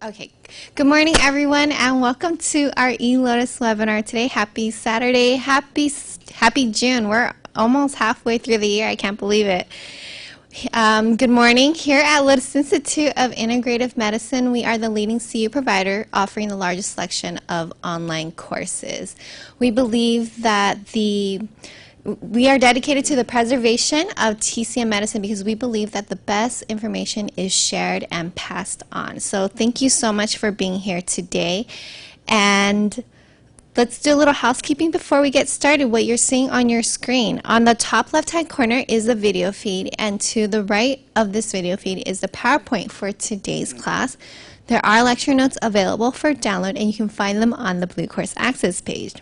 Okay, good morning everyone and welcome to our eLotus webinar today. Happy Saturday, happy June. We're almost halfway through the year, I can't believe it. Good morning. Here at Lotus Institute of Integrative Medicine, we are the leading CEU provider offering the largest selection of online courses. We believe that we are dedicated to the preservation of TCM medicine because we believe that the best information is shared and passed on. So thank you so much for being here today. And let's do a little housekeeping before we get started. What you're seeing on your screen, on the top left-hand corner is the video feed, and to the right of this video feed is the PowerPoint for today's class. There are lecture notes available for download, and you can find them on the Blue Course Access page.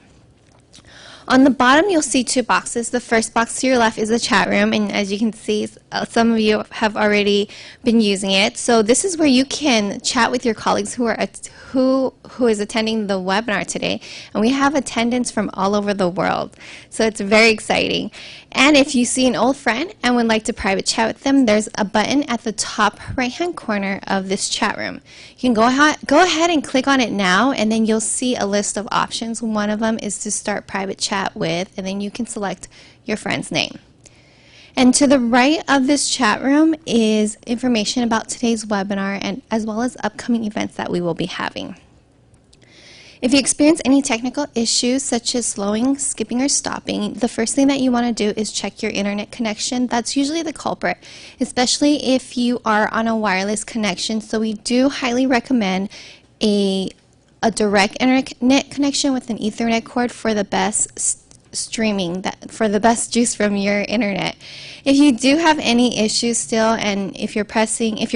On the bottom, you'll see two boxes. The first box to your left is the chat room, and as you can see, some of you have already been using it. So this is where you can chat with your colleagues who is attending the webinar today, and we have attendance from all over the world. So it's very exciting. And if you see an old friend and would like to private chat with them, there's a button at the top right-hand corner of this chat room. You can go ahead and click on it now, and then you'll see a list of options. One of them is to start private chat with, and then you can select your friend's name. And to the right of this chat room is information about today's webinar and as well as upcoming events that we will be having. If you experience any technical issues such as slowing, skipping, or stopping, the first thing that you want to do is check your internet connection. That's usually the culprit, especially if you are on a wireless connection. So we do highly recommend a direct internet connection with an Ethernet cord for the best streaming, for the best juice from your internet. If you do have any issues still, and if you're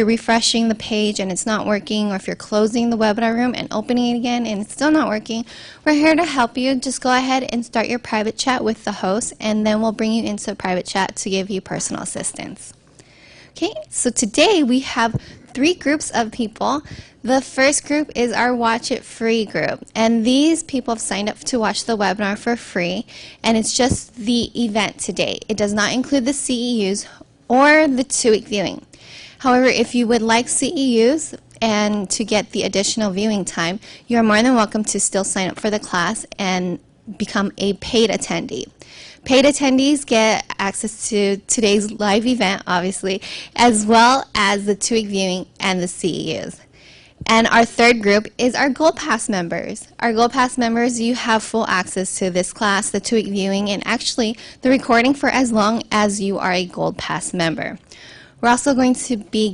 refreshing the page and it's not working, or if you're closing the webinar room and opening it again and it's still not working, we're here to help you. Just go ahead and start your private chat with the host, and then we'll bring you into a private chat to give you personal assistance. Okay, so today we have three groups of people. The first group is our Watch It Free group, and these people have signed up to watch the webinar for free, and it's just the event today. It does not include the CEUs or the 2-week viewing. However, if you would like CEUs and to get the additional viewing time, you are more than welcome to still sign up for the class and become a paid attendee. Paid attendees get access to today's live event, obviously, as well as the 2-week viewing and the CEUs. And our third group is our Gold Pass members. Our Gold Pass members, you have full access to this class, the 2-week viewing, and actually the recording for as long as you are a Gold Pass member. We're also going to be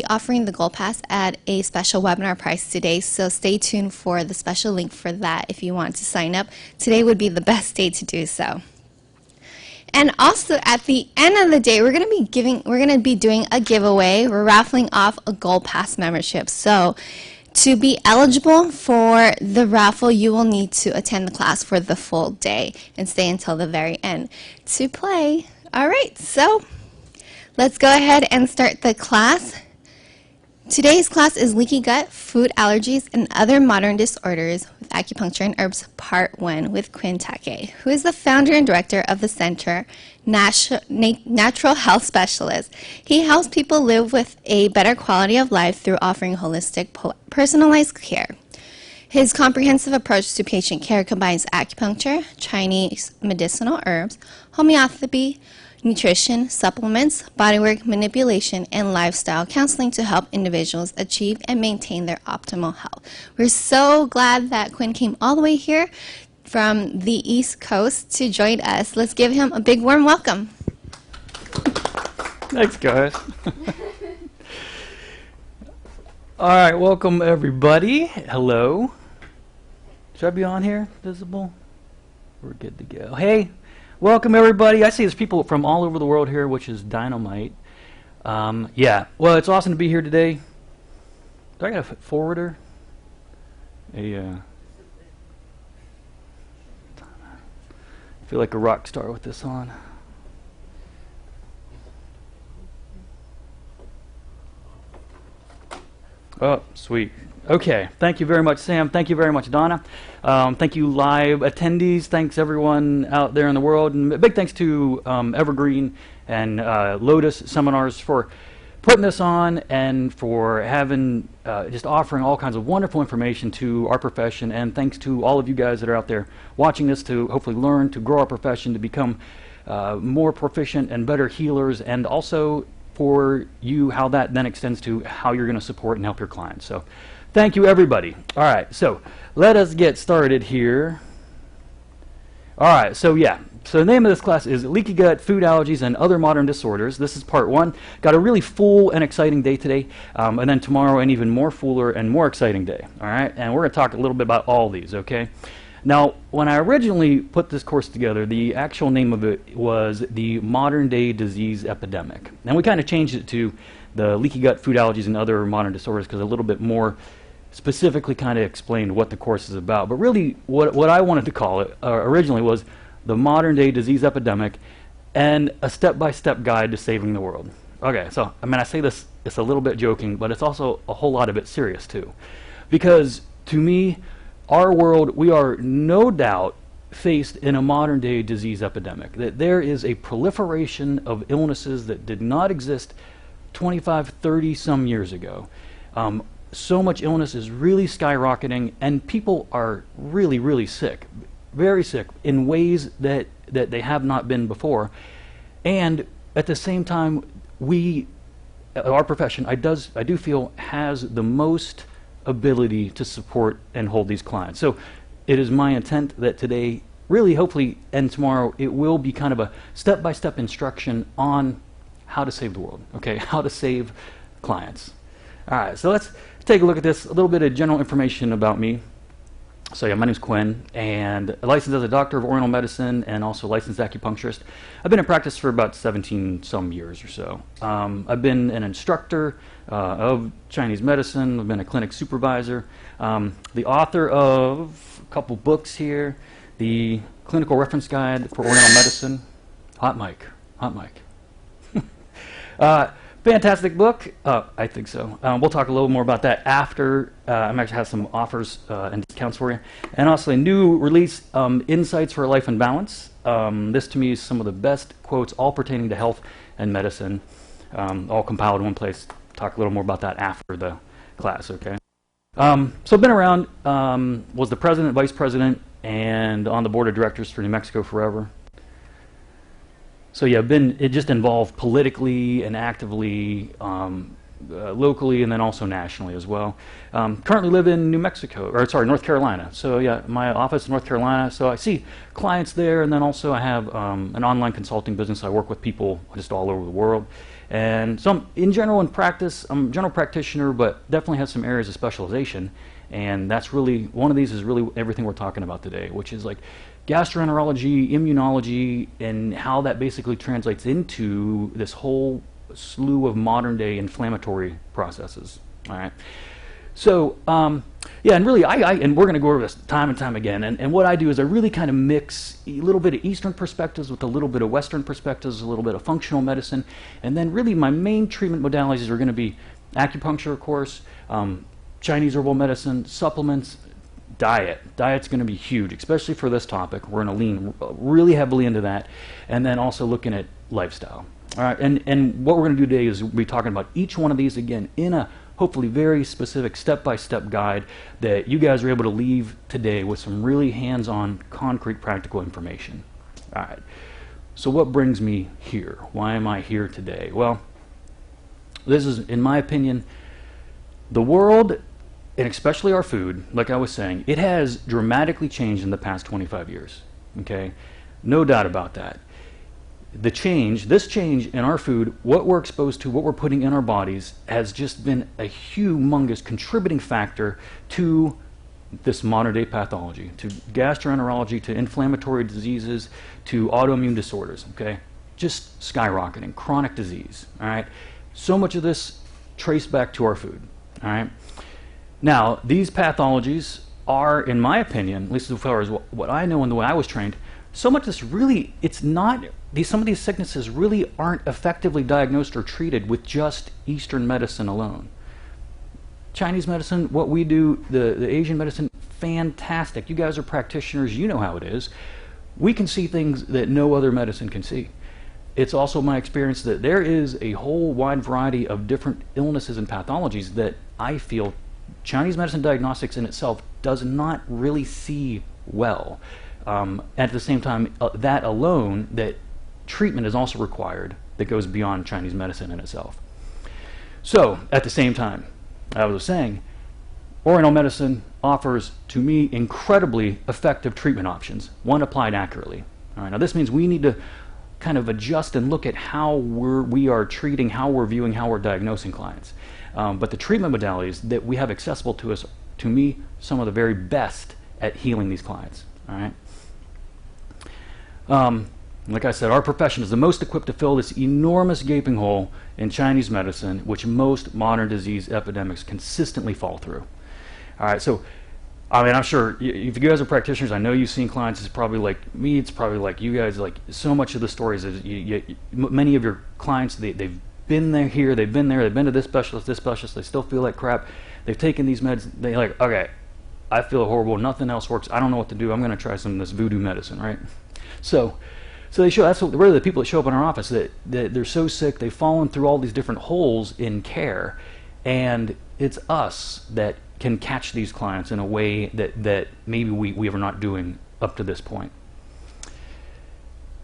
offering the Gold Pass at a special webinar price today, so stay tuned for the special link for that if you want to sign up. Today would be the best day to do so. And also at the end of the day, we're going to be doing a giveaway. We're raffling off a Gold Pass membership. So to be eligible for the raffle, you will need to attend the class for the full day and stay until the very end to play. All right, so let's go ahead and start the class. Today's class is Leaky Gut, Food Allergies, and Other Modern Disorders with Acupuncture and Herbs, Part 1 with Quinn Takei, who is the founder and director of the Center, Natural Health Specialist. He helps people live with a better quality of life through offering holistic, personalized care. His comprehensive approach to patient care combines acupuncture, Chinese medicinal herbs, homeopathy, nutrition, supplements, bodywork, manipulation, and lifestyle counseling to help individuals achieve and maintain their optimal health. We're so glad that Quinn came all the way here from the East Coast to join us. Let's give him a big warm welcome. Thanks, guys. All right, welcome everybody. Hello. Should I be on here? Visible? We're good to go. Hey. Welcome everybody. I see there's people from all over the world here, which is dynamite. Yeah, well, it's awesome to be here today. Do I got a forwarder? I feel like a rock star with this on. Oh, sweet. Okay, thank you very much, Sam. Thank you very much, Donna. Thank you, live attendees. Thanks, everyone out there in the world. And a big thanks to Evergreen and Lotus Seminars for putting this on and for having just offering all kinds of wonderful information to our profession, and thanks to all of you guys that are out there watching this to hopefully learn to grow our profession to become more proficient and better healers, and also for you how that then extends to how you're going to support and help your clients. So thank you, everybody. All right, so let us get started here. All right, so the name of this class is Leaky Gut, Food Allergies, and Other Modern Disorders. This is part 1. Got a really full and exciting day today, and then tomorrow an even more fuller and more exciting day. All right, and we're going to talk a little bit about all these, okay? Now, when I originally put this course together, the actual name of it was the Modern Day Disease Epidemic. And we kind of changed it to the Leaky Gut, Food Allergies, and Other Modern Disorders because a little bit more specifically kind of explained what the course is about. But really, what I wanted to call it originally was the Modern Day Disease Epidemic and a step-by-step guide to saving the world. Okay, so, I mean, I say this, it's a little bit joking, but it's also a whole lot of it serious, too. Because, to me, our world, we are no doubt faced in a modern-day disease epidemic. That there is a proliferation of illnesses that did not exist 25, 30 some years ago. So much illness is really skyrocketing, and people are really, really sick, very sick, in ways that they have not been before. And at the same time, our profession, I do feel, has the most ability to support and hold these clients. So it is my intent that today, really, hopefully, and tomorrow, it will be kind of a step-by-step instruction on how to save the world, okay, how to save clients. All right, so let's take a look at this, a little bit of general information about me. So yeah, my name's Quinn, and licensed as a doctor of oriental medicine and also licensed acupuncturist. I've been in practice for about 17 some years or so. I've been an instructor of Chinese medicine. I've been a clinic supervisor, the author of a couple books here, the Clinical Reference Guide for Oriental Medicine. Hot mic. Fantastic book. I think so. We'll talk a little more about that after. I'm actually have some offers and discounts for you. And also a new release, Insights for Life and Balance. This to me is some of the best quotes, all pertaining to health and medicine, all compiled in one place. Talk a little more about that after the class, okay? So I've been around, was the president, vice president, and on the board of directors for New Mexico forever. So yeah, it just involved politically and actively, locally, and then also nationally as well. Currently live in North Carolina. So yeah, my office in North Carolina. So I see clients there, and then also I have an online consulting business. I work with people just all over the world. And so in general, in practice, I'm a general practitioner, but definitely have some areas of specialization. And that's really, one of these is really everything we're talking about today, which is like gastroenterology, immunology, and how that basically translates into this whole slew of modern day inflammatory processes. All right. So, yeah, and really, and we're going to go over this time and time again, and what I do is I really kind of mix a little bit of Eastern perspectives with a little bit of Western perspectives, a little bit of functional medicine, and then really my main treatment modalities are going to be acupuncture, of course, Chinese herbal medicine, supplements, diet. Diet's going to be huge, especially for this topic. We're going to lean really heavily into that, and then also looking at lifestyle. All right, and what we're going to do today is we'll be talking about each one of these again in a hopefully very specific step-by-step guide that you guys are able to leave today with some really hands-on, concrete, practical information. All right, so what brings me here? Why am I here today? Well, this is, in my opinion, the world, and especially our food, like I was saying, it has dramatically changed in the past 25 years, okay? No doubt about that. This change in our food, what we're exposed to, what we're putting in our bodies, has just been a humongous contributing factor to this modern day pathology, to gastroenterology, to inflammatory diseases, to autoimmune disorders, okay? Just skyrocketing, chronic disease, all right? So much of this traced back to our food, all right? Now, these pathologies are, in my opinion, at least as far as what I know and the way I was trained, so much this really, it's not, some of these sicknesses really aren't effectively diagnosed or treated with just Eastern medicine alone. Chinese medicine, what we do, the Asian medicine, fantastic. You guys are practitioners, you know how it is. We can see things that no other medicine can see. it's also my experience that there is a whole wide variety of different illnesses and pathologies that I feel Chinese medicine diagnostics in itself does not really see well. At the same time, that alone, that treatment is also required that goes beyond Chinese medicine in itself. So, at the same time, I was saying, Oriental medicine offers, to me, incredibly effective treatment options, one applied accurately. All right, now this means we need to kind of adjust and look at how we are treating, how we're viewing, how we're diagnosing clients. But the treatment modalities that we have accessible to us, to me, some of the very best at healing these clients. All right. Like I said, our profession is the most equipped to fill this enormous gaping hole in Chinese medicine, which most modern disease epidemics consistently fall through. All right, so I mean, I'm sure if you guys are practitioners, I know you've seen clients. It's probably like me. It's probably like you guys. Like so much of the stories is many of your clients, they've been there, here, they've been there, they've been to this specialist, they still feel like crap. They've taken these meds. They're like, okay, I feel horrible. Nothing else works. I don't know what to do. I'm going to try some of this voodoo medicine, right? So they show. That's what really the people that show up in our office that they're so sick. They've fallen through all these different holes in care, and it's us that can catch these clients in a way that maybe we were not doing up to this point.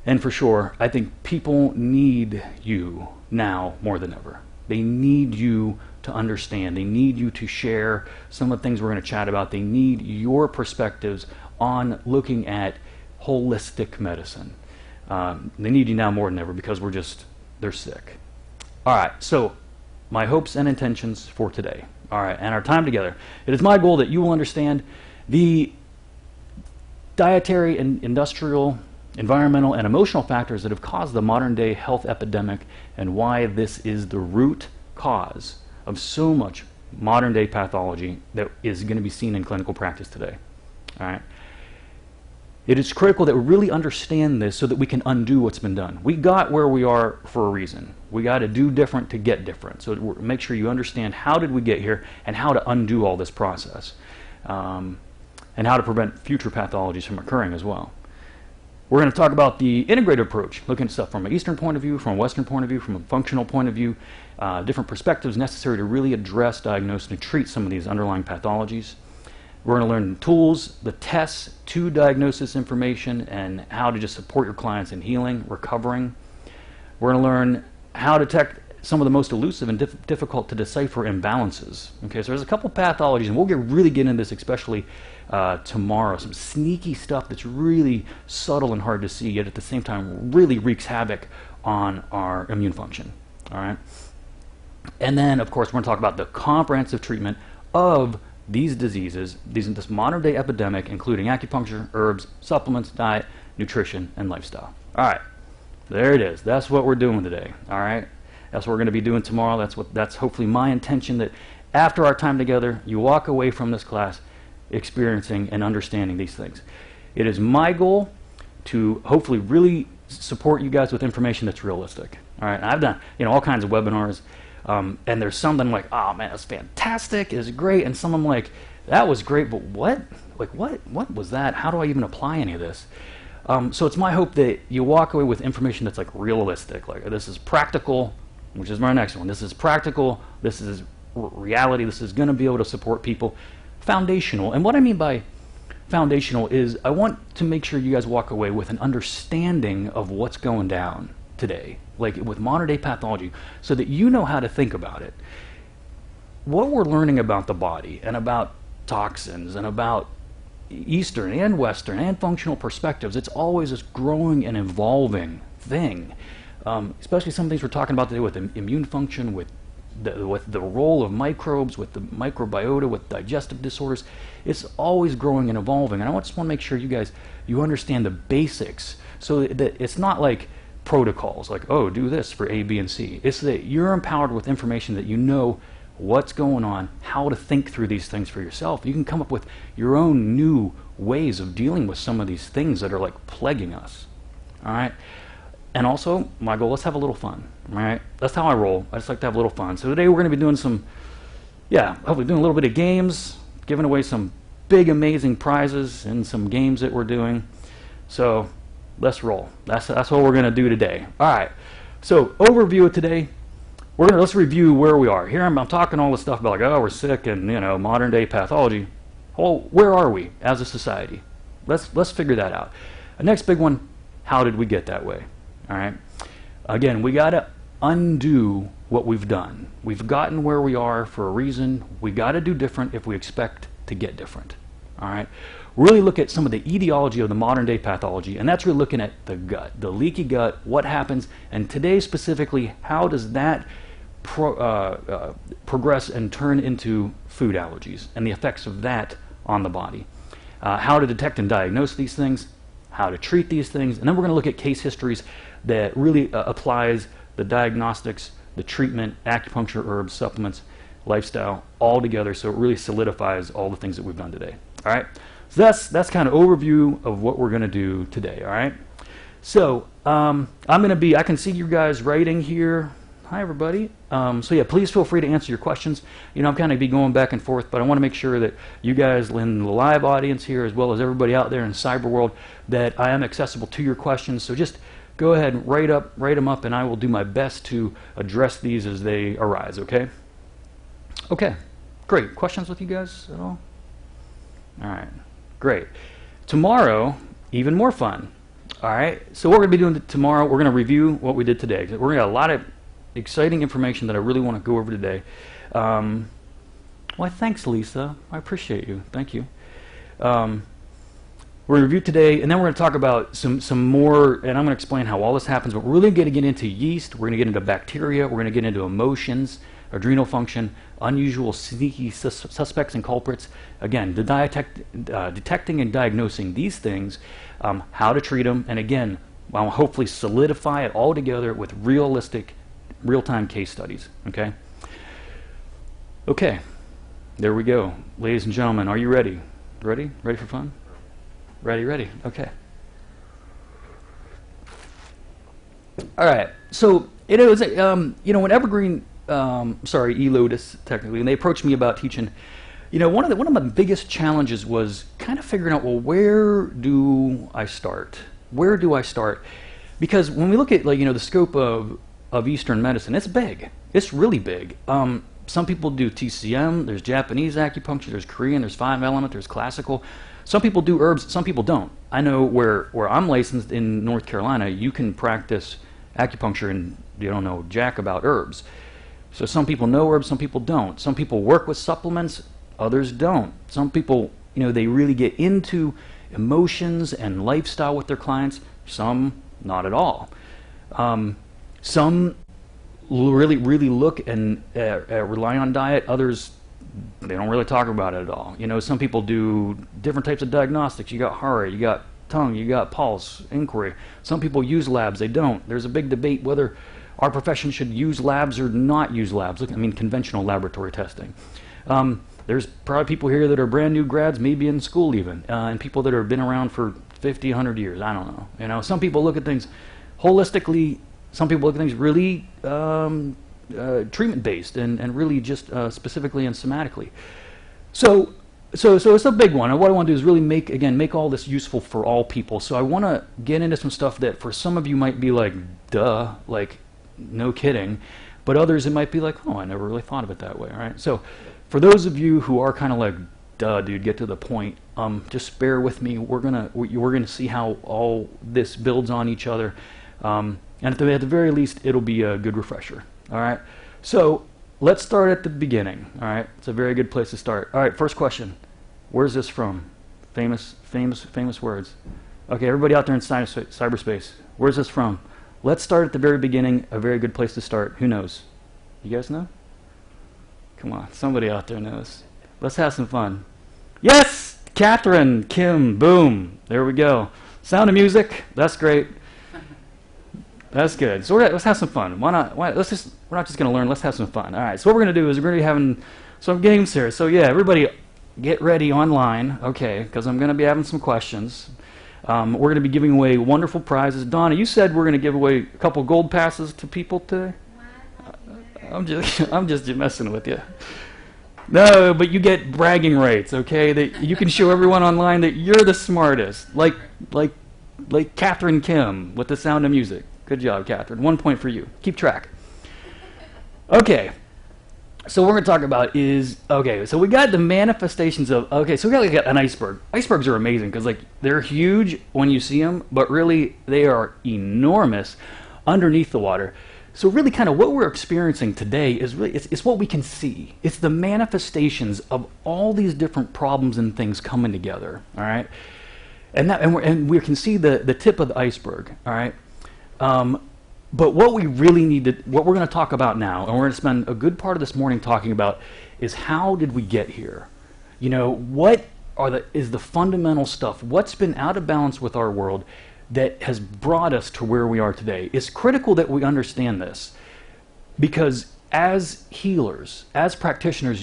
And for sure, I think people need you now more than ever. They need you to understand. They need you to share some of the things we're going to chat about. They need your perspectives on looking at holistic medicine. They need you now more than ever because they're sick. All right, so my hopes and intentions for today. All right, and our time together. It is my goal that you will understand the dietary and industrial, environmental, and emotional factors that have caused the modern day health epidemic and why this is the root cause of so much modern day pathology that is going to be seen in clinical practice today. All right. It is critical that we really understand this so that we can undo what's been done. We got where we are for a reason. We got to do different to get different. So make sure you understand how did we get here and how to undo all this process, and how to prevent future pathologies from occurring as well. We're going to talk about the integrated approach, looking at stuff from an Eastern point of view, from a Western point of view, from a functional point of view, different perspectives necessary to really address, diagnose, and treat some of these underlying pathologies. We're going to learn the tools, the tests to diagnose this information, and how to just support your clients in healing, recovering. We're going to learn how to detect some of the most elusive and difficult to decipher imbalances. Okay, so there's a couple pathologies, and we'll really get into this, especially tomorrow. Some sneaky stuff that's really subtle and hard to see, yet at the same time really wreaks havoc on our immune function. All right, and then of course we're going to talk about the comprehensive treatment of these diseases, this modern day epidemic, including acupuncture, herbs, supplements, diet, nutrition, and lifestyle. All right, there it is. That's what we're doing today. All right, that's what we're going to be doing tomorrow. That's hopefully my intention, that after our time together, you walk away from this class experiencing and understanding these things. It is my goal to hopefully really support you guys with information that's realistic. All right, and I've done all kinds of webinars. And there's some that I'm like, oh man, that's fantastic, it's great, and some I'm like, that was great, but what? Like what was that? How do I even apply any of this? So it's my hope that you walk away with information that's like realistic. Like this is practical, which is my next one. This is practical, this is reality, this is going to be able to support people. Foundational, and what I mean by foundational is I want to make sure you guys walk away with an understanding of what's going down today, like with modern day pathology, so that you know how to think about it. What we're learning about the body and about toxins and about Eastern and Western and functional perspectives, it's always this growing and evolving thing. Especially some things we're talking about today with immune function, with the role of microbes, with the microbiota, with digestive disorders. It's always growing and evolving, and I just want to make sure you understand the basics, so that it's not like protocols like, oh, do this for A, B, and C. It's that you're empowered with information that you know what's going on, how to think through these things for yourself. You can come up with your own new ways of dealing with some of these things that are like plaguing us. All right. And also, my goal, let's have a little fun. All right. That's how I roll. I just like to have a little fun. So today we're going to be doing hopefully doing a little bit of games, giving away some big, amazing prizes in some games that we're doing. So let's roll. That's what we're going to do today. All right. So overview of today. Let's review where we are. Here I'm talking all this stuff about like, oh, we're sick and modern day pathology. Well, where are we as a society? Let's figure that out. The next big one, how did we get that way? All right. Again, we got to undo what we've done. We've gotten where we are for a reason. We got to do different if we expect to get different. All right. Really look at some of the etiology of the modern day pathology, and that's really looking at the gut, the leaky gut, what happens, and today specifically, how does that progress and turn into food allergies and the effects of that on the body. How to detect and diagnose these things, how to treat these things, and then we're going to look at case histories that really applies the diagnostics, the treatment, acupuncture, herbs, supplements, lifestyle, all together, so it really solidifies all the things that we've done today. All right, so that's kind of overview of what we're going to do today. All right, so I can see you guys writing here. Hi everybody. So yeah, please feel free to answer your questions. I'm kind of be going back and forth, but I want to make sure that you guys in the live audience here, as well as everybody out there in cyber world, that I am accessible to your questions. So just go ahead and write them up, and I will do my best to address these as they arise. Okay. Okay. Great. Questions with you guys at all? All right. Great. Tomorrow, even more fun. All right. So what we're going to be doing tomorrow, we're going to review what we did today. We're going to have a lot of exciting information that I really want to go over today. Well, thanks, Lisa. I appreciate you. Thank you. We're going to review today, and then we're going to talk about some more, and I'm going to explain how all this happens, but we're really going to get into yeast, we're going to get into bacteria, we're going to get into emotions, adrenal function, unusual sneaky suspects and culprits. Again, detecting and diagnosing these things, how to treat them, and again, I'll hopefully solidify it all together with realistic real-time case studies. Okay, there we go. Ladies and gentlemen, are you ready? Ready for fun? Ready. Okay. All right. So it was when Evergreen, eLotus technically, and they approached me about teaching. One of my biggest challenges was kind of figuring out, well, where do I start? Because when we look at the scope of Eastern medicine, it's big. It's really big. Some people do TCM, there's Japanese acupuncture, there's Korean, there's 5-element, there's classical. Some people do herbs, some people don't. I know where I'm licensed in North Carolina, you can practice acupuncture and you don't know jack about herbs. So some people know herbs, some people don't. Some people work with supplements, others don't. Some people, they really get into emotions and lifestyle with their clients, some not at all. Some really look and rely on diet. Others, they don't really talk about it at all. Some people do different types of diagnostics. You got heart, you got tongue, you got pulse, inquiry. Some people use labs, they don't. There's a big debate whether our profession should use labs or not use labs. Conventional laboratory testing. There's probably people here that are brand new grads, maybe in school even, and people that have been around for 50, 100 years. I don't know. Some people look at things holistically. Some people look at things really treatment-based and really just specifically and somatically. So it's a big one. And what I want to do is really make all this useful for all people. So I want to get into some stuff that for some of you might be like, duh, like no kidding. But others it might be like, oh, I never really thought of it that way. All right. So for those of you who are kind of like, duh, dude, get to the point. Just bear with me. We're gonna see how all this builds on each other. And at the very least, it'll be a good refresher. All right. So let's start at the beginning. All right. It's a very good place to start. All right. First question. Where's this from? Famous words. Okay. Everybody out there in cyberspace. Where's this from? Let's start at the very beginning. A very good place to start. Who knows? You guys know? Come on. Somebody out there knows. Let's have some fun. Yes. Catherine, Kim, boom. There we go. Sound of music. That's great. That's good. So let's have some fun. Why not? We're not just going to learn. Let's have some fun. All right. So what we're going to do is we're going to be having some games here. So yeah, everybody get ready online, okay, because I'm going to be having some questions. We're going to be giving away wonderful prizes. Donna, you said we're going to give away a couple gold passes to people today? I'm just messing with you. No, but you get bragging rights, okay? That you can show everyone online that you're the smartest. Like like Catherine Kim with The Sound of Music. Good job, Catherine. 1 point for you. Keep track. Okay. So what we're going to talk about is, okay, so we got the manifestations of, okay, so we got like an iceberg. Icebergs are amazing because like they're huge when you see them, but really they are enormous underneath the water. So really kind of what we're experiencing today is really, it's what we can see. It's the manifestations of all these different problems and things coming together, all right? And we can see the tip of the iceberg, all right? But what we really need to, what we're going to talk about now, and we're going to spend a good part of this morning talking about, is how did we get here? You know, what is the fundamental stuff? What's been out of balance with our world that has brought us to where we are today? It's critical that we understand this, because as healers, as practitioners,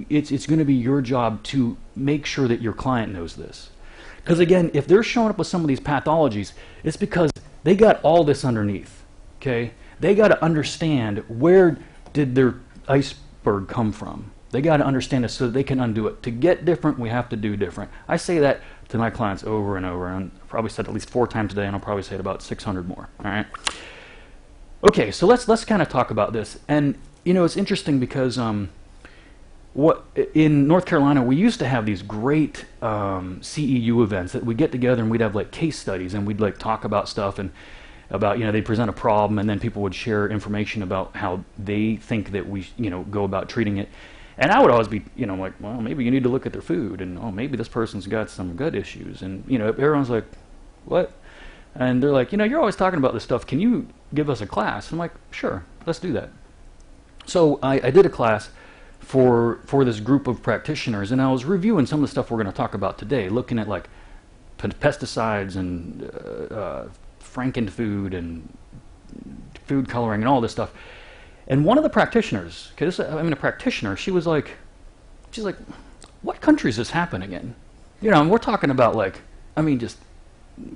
it's going to be your job to make sure that your client knows this. Because again, if they're showing up with some of these pathologies, it's because they got all this underneath, okay? They got to understand, where did their iceberg come from? They got to understand it so that they can undo it. To get different, we have to do different. I say that to my clients over and over, and I've probably said it at least 4 times a day, and I'll probably say it about 600 more, all right? Okay, so let's kind of talk about this. And, you know, it's interesting because in North Carolina, we used to have these great CEU events that we'd get together and we'd have like case studies and we'd like talk about stuff and about, you know, they'd present a problem and then people would share information about how they think that we, you know, go about treating it. And I would always be, you know, like, well, maybe you need to look at their food, and oh, maybe this person's got some gut issues. And, you know, everyone's like, what? And they're like, you know, you're always talking about this stuff. Can you give us a class? I'm like, sure, let's do that. So I did a class for this group of practitioners, and I was reviewing some of the stuff we're going to talk about today, looking at like pesticides and frankenfood and food coloring and all this stuff. And one of the practitioners, because I mean a practitioner, she's like, what country is this happening in? You know, and we're talking about like, I mean, just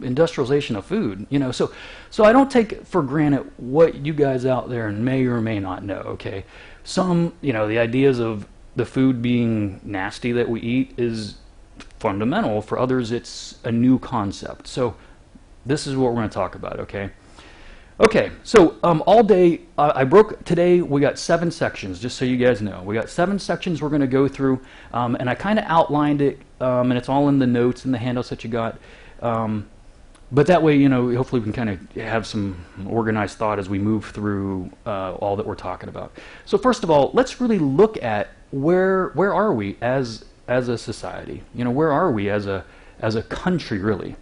industrialization of food, you know. So I don't take for granted what you guys out there may or may not know, okay? Some, you know, the ideas of the food being nasty that we eat is fundamental. For others, it's a new concept. So this is what we're going to talk about, okay? Okay, so all day, today we got 7 sections, just so you guys know. We got 7 sections we're going to go through, and I kind of outlined it, and it's all in the notes and the handouts that you got. But that way, you know, hopefully we can kind of have some organized thought as we move through all that we're talking about. So first of all, let's really look at where are we as a society? You know, where are we as a country, really?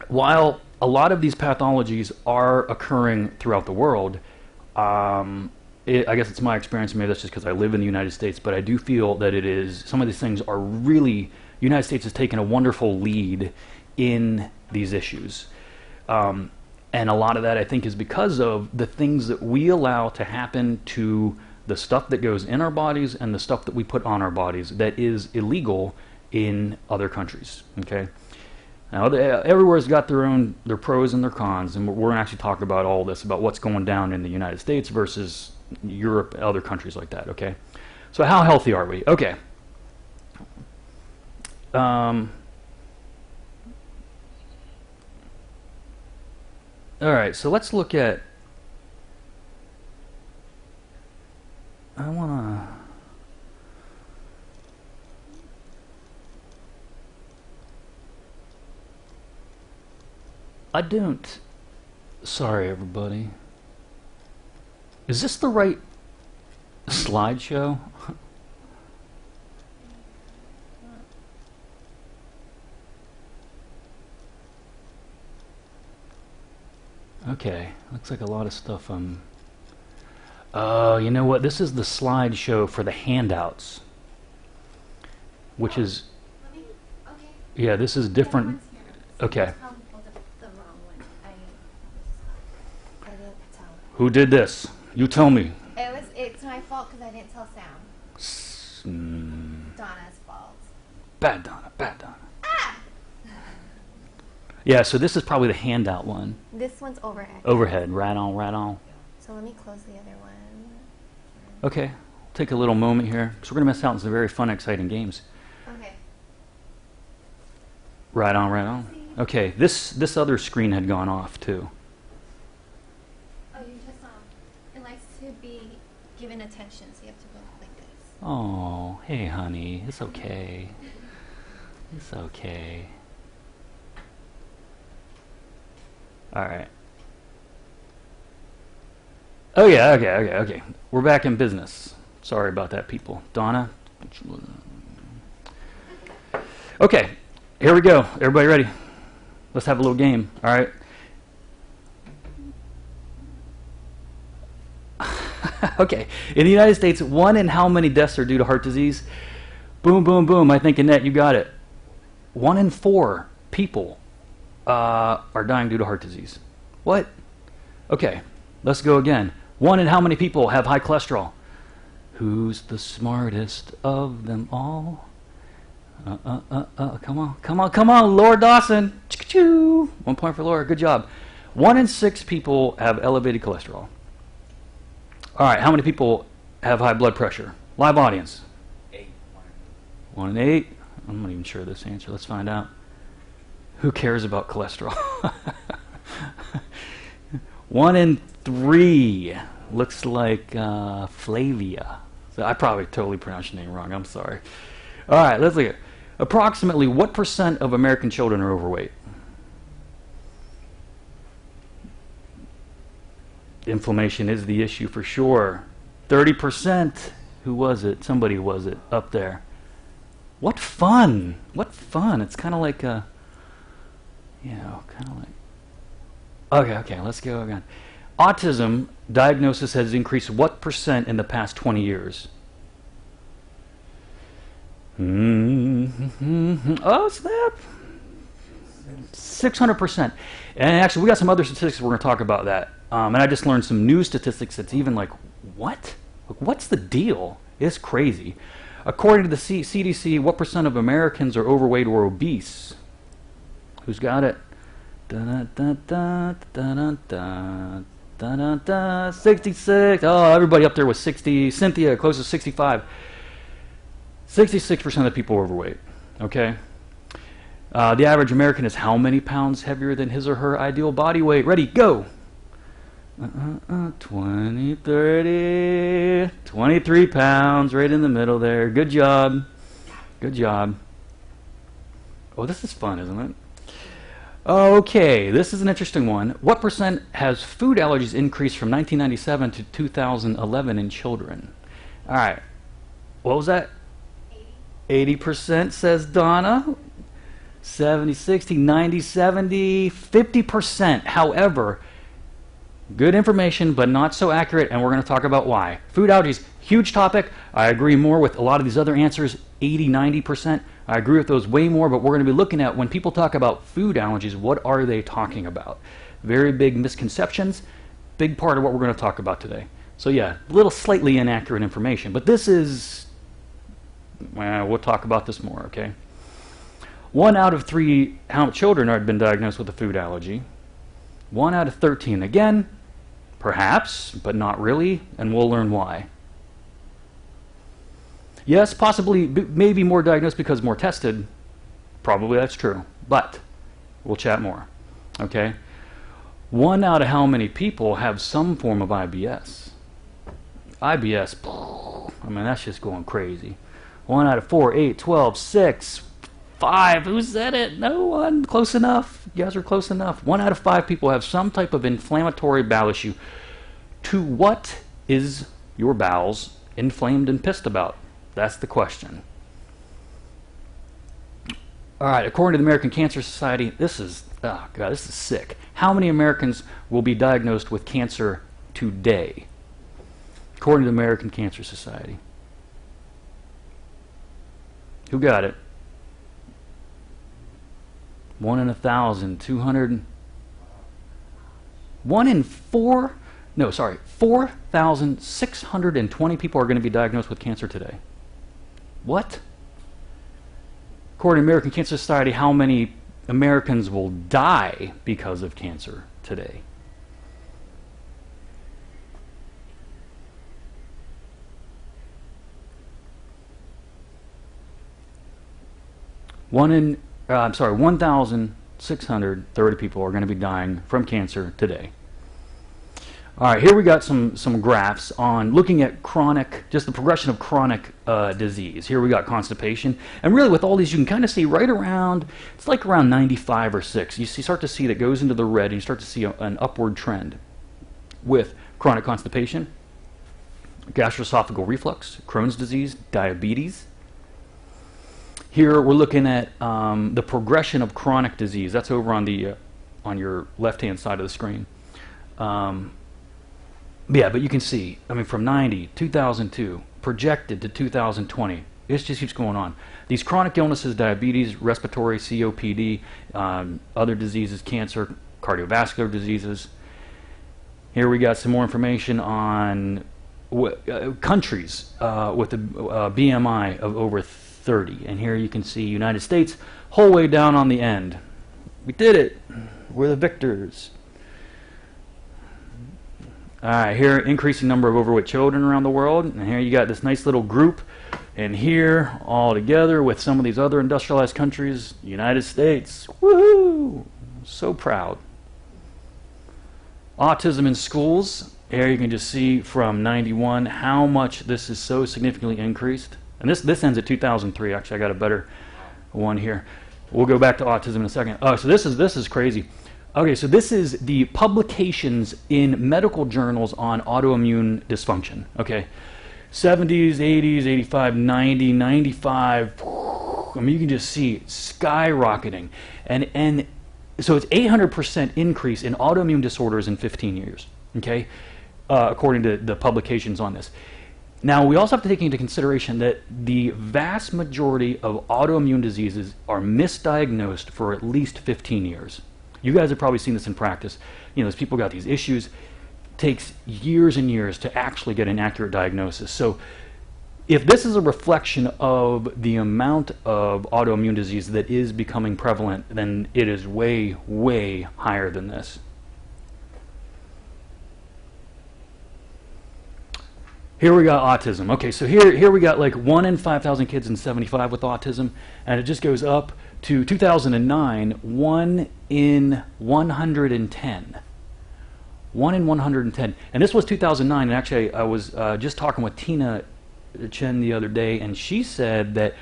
While a lot of these pathologies are occurring throughout the world, I guess it's my experience, maybe that's just because I live in the United States, but I do feel that it is, some of these things are really, the United States has taken a wonderful lead in these issues. And a lot of that, I think, is because of the things that we allow to happen to the stuff that goes in our bodies and the stuff that we put on our bodies that is illegal in other countries, okay? Now, everywhere's got their pros and their cons, and we're going to actually talk about all this, about what's going down in the United States versus Europe, other countries like that, okay? So how healthy are we? Okay. All right, so let's look at, I don't, sorry everybody. Is this the right slideshow? Okay, looks like a lot of stuff. You know what? This is the slideshow for the handouts, which is, yeah, this is different. Okay. Who did this? You tell me. It's my fault because I didn't tell Sam. Donna's fault. Bad Donna, bad Donna. Ah! Yeah, so this is probably the handout one. This one's overhead. Overhead, right on, right on. So let me close the other one. Okay, take a little moment here, because we're going to miss out on some very fun, exciting games. Okay. Right on, right on. Okay, this other screen had gone off too. Oh, you just it likes to be given attention, so you have to go like this. Oh, hey honey, it's okay. It's okay. All right. Oh yeah, okay. We're back in business. Sorry about that, people. Donna. Okay, here we go. Everybody ready? Let's have a little game. All right. Okay. In the United States, 1 in how many deaths are due to heart disease? Boom, boom, boom. I think, Annette, you got it. 1 in 4 people are dying due to heart disease. What? Okay, let's go again. 1 in how many people have high cholesterol? Who's the smartest of them all? Come on, Laura Dawson. Choo-choo. 1 point for Laura. Good job. 1 in 6 people have elevated cholesterol. All right, how many people have high blood pressure? Live audience. 8. 1 in 8. I'm not even sure of this answer. Let's find out. Who cares about cholesterol? 1 in 3. Looks like Flavia. So I probably totally pronounced your name wrong. I'm sorry. All right, let's look at approximately what % of American children are overweight? Inflammation is the issue for sure. 30%. Who was it? Somebody was it up there. What fun! What fun! It's kind of like a, kind of like. Okay. Let's go again. Autism diagnosis has increased what % in the past 20 years? Oh snap! 600%. And actually, we got some other statistics. We're going to talk about that. And I just learned some new statistics that's even like, what? What's the deal? It's crazy. According to the CDC, what % of Americans are overweight or obese? Who's got it? 66. Oh, everybody up there was 60. Cynthia, close to 65. 66% of the people are overweight. Okay. The average American is how many pounds heavier than his or her ideal body weight? Ready, go. 20, 30, 23 pounds, right in the middle there. Good job. Good job. Oh, this is fun, isn't it? Okay, this is an interesting one. What % has food allergies increased from 1997 to 2011 in children? All right. What was that? 80% says Donna. 70, 60, 90, 70, 50%. However, good information, but not so accurate, and we're going to talk about why. Food allergies, huge topic. I agree more with a lot of these other answers, 80, 90%. I agree with those way more, but we're going to be looking at when people talk about food allergies, what are they talking about? Very big misconceptions, big part of what we're going to talk about today. So yeah, a little slightly inaccurate information, but this is, well, we'll talk about this more, okay? 1 out of 3 children have been diagnosed with a food allergy. 1 out of 13. Again, perhaps, but not really, and we'll learn why. Yes, possibly, maybe more diagnosed because more tested. Probably that's true, but we'll chat more. Okay? 1 out of how many people have some form of IBS? IBS, I mean, that's just going crazy. 1 out of 4, 8, 12, 6, 5. Who said it? No one. Close enough. You guys are close enough. 1 out of 5 people have some type of inflammatory bowel issue. To what is your bowels inflamed and pissed about? That's the question. All right, according to the American Cancer Society, this is sick. How many Americans will be diagnosed with cancer today? According to the American Cancer Society. Who got it? 1 in 1,000, 200. 1 in 4. No, sorry, 4,620 people are going to be diagnosed with cancer today. What? According to the American Cancer Society, how many Americans will die because of cancer today? One in I'm sorry, 1,630 people are going to be dying from cancer today. All right, here we got some graphs on looking at chronic, just the progression of chronic disease. Here we got constipation, and really with all these, you can kind of see right around, it's like around 95 or 6. You start to see that goes into the red, and you start to see an upward trend with chronic constipation, gastroesophageal reflux, Crohn's disease, diabetes. Here we're looking at the progression of chronic disease. That's over on the on your left-hand side of the screen. Yeah, but you can see, I mean, from 90, 2002, projected to 2020, it just keeps going on. These chronic illnesses, diabetes, respiratory, COPD, other diseases, cancer, cardiovascular diseases. Here we got some more information on countries with a BMI of over 30. And here you can see United States, whole way down on the end. We did it. We're the victors. All right, here, increasing number of overweight children around the world. And here you got this nice little group. And here, all together with some of these other industrialized countries, United States. Woohoo! So proud. Autism in schools. Here you can just see from 91 how much this is so significantly increased. And this ends at 2003. Actually, I got a better one here. We'll go back to autism in a second. Oh, so this is crazy. Okay, so this is the publications in medical journals on autoimmune dysfunction. Okay, 70s, 80s, 85, 90, 95. I mean, you can just see skyrocketing, and so it's 800% increase in autoimmune disorders in 15 years. Okay, according to the publications on this. Now, we also have to take into consideration that the vast majority of autoimmune diseases are misdiagnosed for at least 15 years. You guys have probably seen this in practice. You know, these people got these issues. It takes years and years to actually get an accurate diagnosis. So if this is a reflection of the amount of autoimmune disease that is becoming prevalent, then it is way, way higher than this. Here we got autism. Okay, so here we got like 1 in 5,000 kids in 75 with autism, and it just goes up to 2009, 1 in 110. 1 in 110. And this was 2009, and actually I was just talking with Tina Chen the other day, and she said that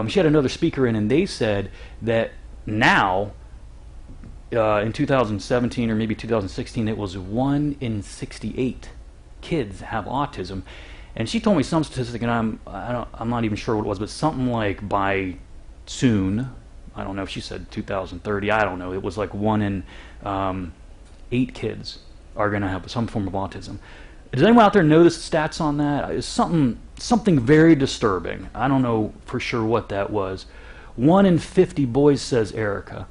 she had another speaker in, and they said that now, in 2017 or maybe 2016, it was 1 in 68 kids have autism. And she told me some statistic, and I'm not even sure what it was, but something like by soon, I don't know if she said 2030, I don't know, it was like 1 in 8 kids are going to have some form of autism. Does anyone out there know the stats on that? It's something very disturbing. I don't know for sure what that was. 1 in 50 boys, says Erica.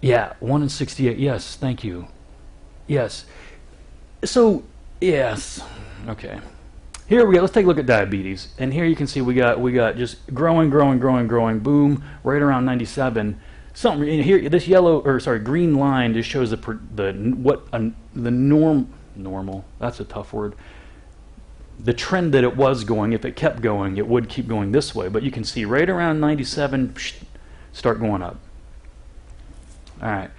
Yeah, 1 in 68. Yes, thank you. Yes. So, yes. Okay. Here we go. Let's take a look at diabetes. And here you can see we got just growing, boom, right around 97. Something in here, this green line just shows the normal. That's a tough word. The trend that it was going. If it kept going, it would keep going this way. But you can see right around 97, start going up. All right.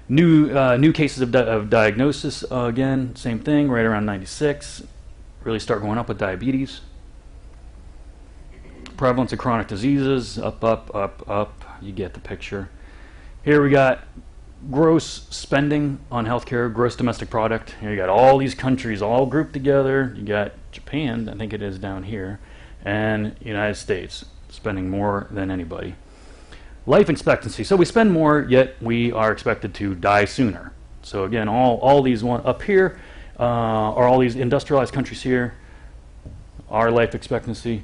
New cases of diagnosis, again, same thing, right around 96. Really start going up with diabetes. Prevalence of chronic diseases, up. You get the picture. Here we got gross spending on healthcare, gross domestic product. Here you got all these countries all grouped together. You got Japan, I think it is down here, and United States spending more than anybody. Life expectancy. So we spend more, yet we are expected to die sooner. So again, all these one up here are all these industrialized countries here. Our life expectancy,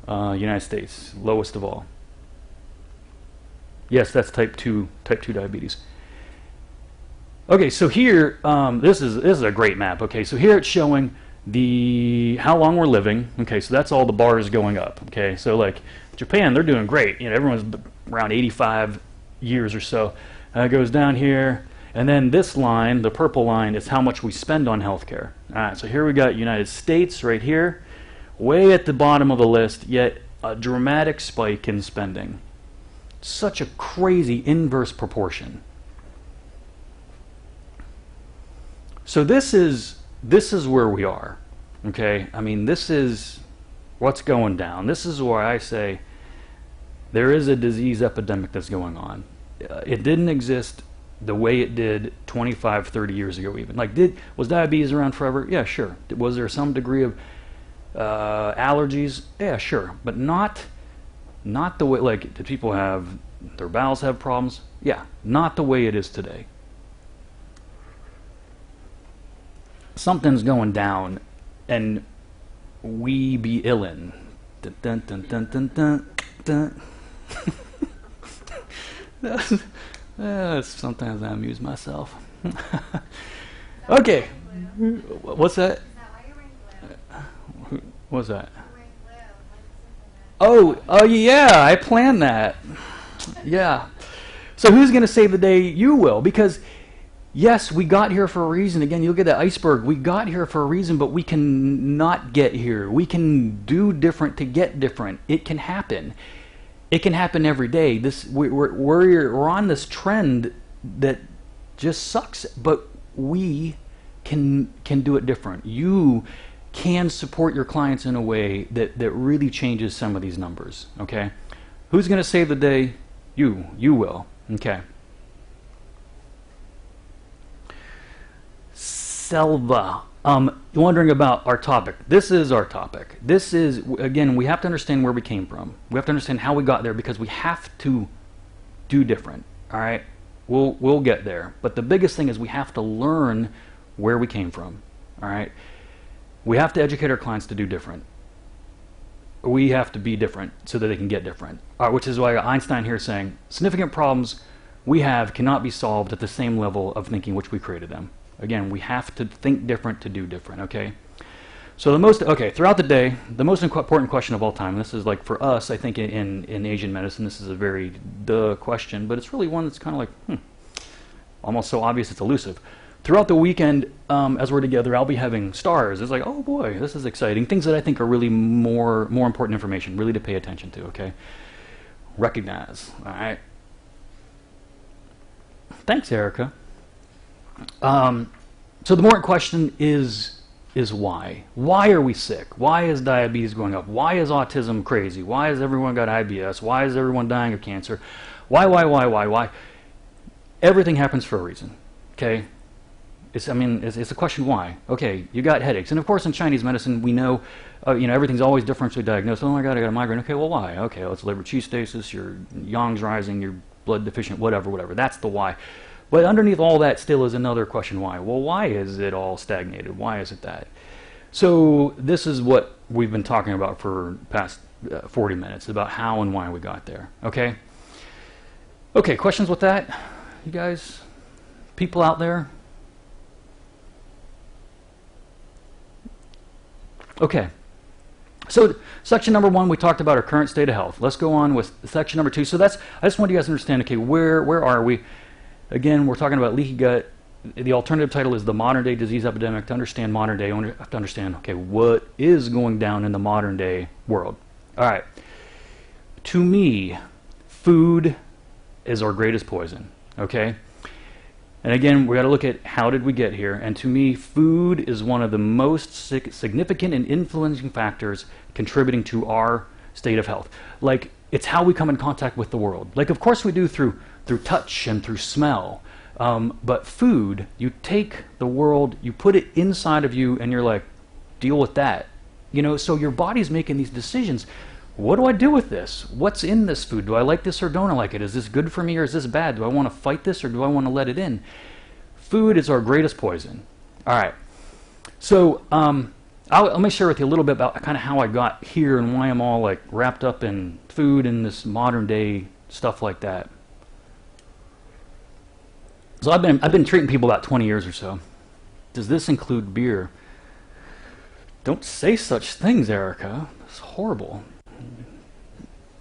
United States, lowest of all. Yes, that's type 2 diabetes. Okay, so here, this is a great map. Okay, so here it's showing how long we're living. Okay, so that's all the bars going up. Okay, so like Japan, they're doing great. You know, everyone's around 85 years or so. It goes down here, and then this line, the purple line, is how much we spend on healthcare. All right, so here we got United States right here, way at the bottom of the list. Yet a dramatic spike in spending. Such a crazy inverse proportion. So this is where we are. Okay? I mean, this is what's going down. This is why I say there is a disease epidemic that's going on. It didn't exist the way it did 25, 30 years ago even. Like, was diabetes around forever? Yeah, sure. Was there some degree of allergies? Yeah, sure. But not the way, like, did people have, their bowels have problems? Yeah, not the way it is today. Something's going down, and we be illin'. Dun, dun, dun, dun, dun, dun, dun. Sometimes I amuse myself. Okay. What's that? What's that? Oh yeah, I planned that. Yeah. So who's going to save the day? You will, because yes, we got here for a reason. Again, you look at that iceberg. We got here for a reason, but we can not get here. We can do different to get different. It can happen. It can happen every day. We're on this trend that just sucks, but we can do it different. You can support your clients in a way that really changes some of these numbers. Okay, who's going to save the day? You will. Okay. Selva, wondering about our topic. This is our topic. This is, again, we have to understand where we came from. We have to understand how we got there, because we have to do different. All right, we'll get there. But the biggest thing is we have to learn where we came from. All right, we have to educate our clients to do different. We have to be different so that they can get different. Which is why Einstein here is saying significant problems we have cannot be solved at the same level of thinking which we created them. Again, we have to think different to do different, okay? So throughout the day, the most important question of all time, this is like for us, I think in Asian medicine, this is a very duh question, but it's really one that's kind of like, almost so obvious it's elusive. Throughout the weekend, as we're together, I'll be having stars. It's like, oh boy, this is exciting. Things that I think are really more important information, really to pay attention to, okay? Recognize, all right? Thanks, Erica. So the more question is why? Why are we sick? Why is diabetes going up? Why is autism crazy? Why has everyone got IBS? Why is everyone dying of cancer? Why? Everything happens for a reason, okay? It's a question why. Okay, you got headaches. And of course in Chinese medicine we know, everything's always differentially diagnosed. Oh my God, I got a migraine. Okay, well why? Okay, well, it's liver qi stasis, your yang's rising, you're blood deficient, whatever. That's the why. But underneath all that still is another question, why? Well, why is it all stagnated? Why is it that? So this is what we've been talking about for the past 40 minutes, about how and why we got there, okay? Okay, questions with that? You guys, people out there? Okay. So section number 1, we talked about our current state of health. Let's go on with section number 2. So I just want you guys to understand, okay, where are we? Again, we're talking about leaky gut. The alternative title is the modern day disease epidemic. To understand modern day, you have to understand, okay, what is going down in the modern day world. All right. To me, food is our greatest poison, okay? And again, we got to look at how did we get here. And to me, food is one of the most significant and influencing factors contributing to our state of health. Like, it's how we come in contact with the world. Like, of course we do through touch and through smell. But food, you take the world, you put it inside of you, and you're like, deal with that. So your body's making these decisions. What do I do with this? What's in this food? Do I like this or don't I like it? Is this good for me or is this bad? Do I want to fight this or do I want to let it in? Food is our greatest poison. All right. So let me share with you a little bit about kind of how I got here and why I'm all like wrapped up in food and this modern day stuff like that. So I've been treating people about 20 years or so. Does this include beer? Don't say such things, Erica. It's horrible.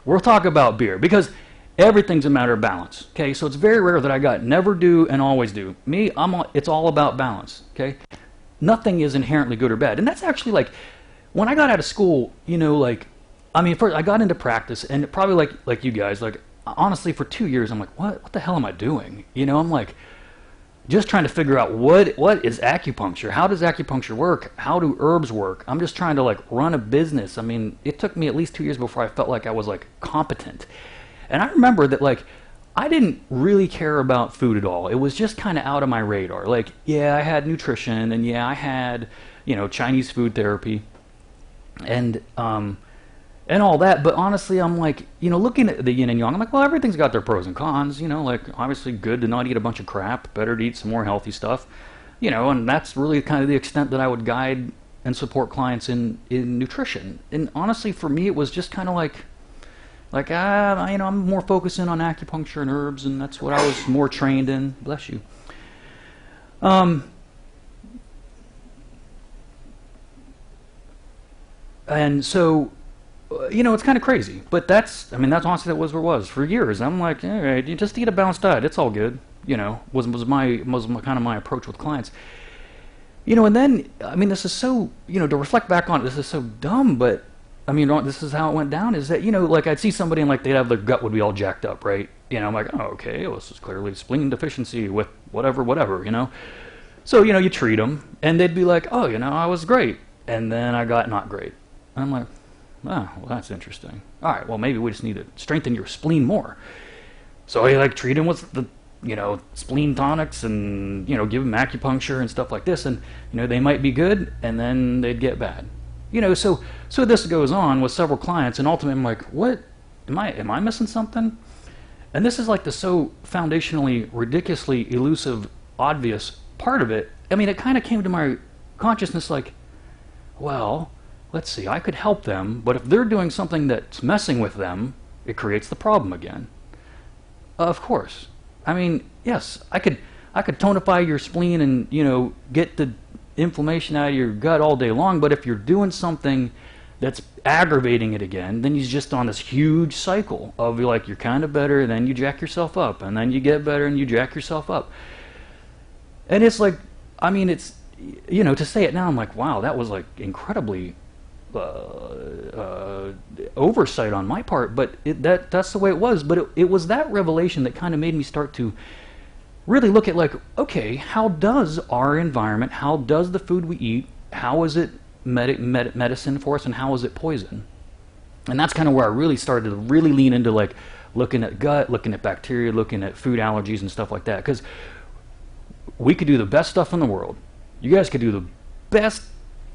We'll talk about beer because everything's a matter of balance. Okay, so it's very rare that I got never do and always do. Me, it's all about balance. Okay, nothing is inherently good or bad, and that's actually like when I got out of school. I mean, first I got into practice, and probably like you guys, like honestly, for 2 years, I'm like, what the hell am I doing? You know, I'm like just trying to figure out what is acupuncture? How does acupuncture work? How do herbs work? I'm just trying to like run a business. I mean, it took me at least 2 years before I felt like I was like competent. And I remember that like I didn't really care about food at all. It was just kind of out of my radar. Like, yeah, I had nutrition, and yeah, I had, you know, Chinese food therapy, and all that. But honestly, I'm like, you know, looking at the yin and yang, I'm like, well, everything's got their pros and cons. You know, like obviously good to not eat a bunch of crap, better to eat some more healthy stuff. You know, and that's really kind of the extent that I would guide and support clients in nutrition. And honestly, for me, it was just kind of like you know, I'm more focusing on acupuncture and herbs, and that's what I was more trained in. Bless you. And so, you know, it's kind of crazy, but that's honestly, that was what it was for years. I'm like, all right, you just eat a balanced diet, it's all good. You know, was my kind of my approach with clients. You know, and then, I mean, this is so, you know, to reflect back on it, this is so dumb, but I mean, this is how it went down, is that, you know, like I'd see somebody and like they'd have their gut would be all jacked up, right? You know, I'm like, oh, okay, well, this is clearly spleen deficiency with whatever, you know? So, you know, you treat them and they'd be like, oh, you know, I was great. And then I got not great. And I'm like, oh, well, that's interesting. All right, well, maybe we just need to strengthen your spleen more. So I like treat them with the, you know, spleen tonics and, you know, give them acupuncture and stuff like this. And, you know, they might be good and then they'd get bad. You know, so this goes on with several clients, and ultimately I'm like, what? Am I missing something? And this is like the so foundationally, ridiculously elusive, obvious part of it. I mean, it kind of came to my consciousness like, well, let's see, I could help them, but if they're doing something that's messing with them, it creates the problem again. Of course. I mean, yes, I could tonify your spleen and, you know, get the inflammation out of your gut all day long, but if you're doing something that's aggravating it again, then you're just on this huge cycle of like, you're kind of better, then you jack yourself up, and then you get better and you jack yourself up. And it's like, I mean, it's, you know, to say it now, I'm like, wow, that was like incredibly oversight on my part, but that's the way it was. But it was that revelation that kind of made me start to really look at like, okay, how does our environment, how does the food we eat, how is it medicine for us, and how is it poison? And that's kind of where I really started to really lean into like looking at gut, looking at bacteria, looking at food allergies and stuff like that. Because we could do the best stuff in the world. You guys could do the best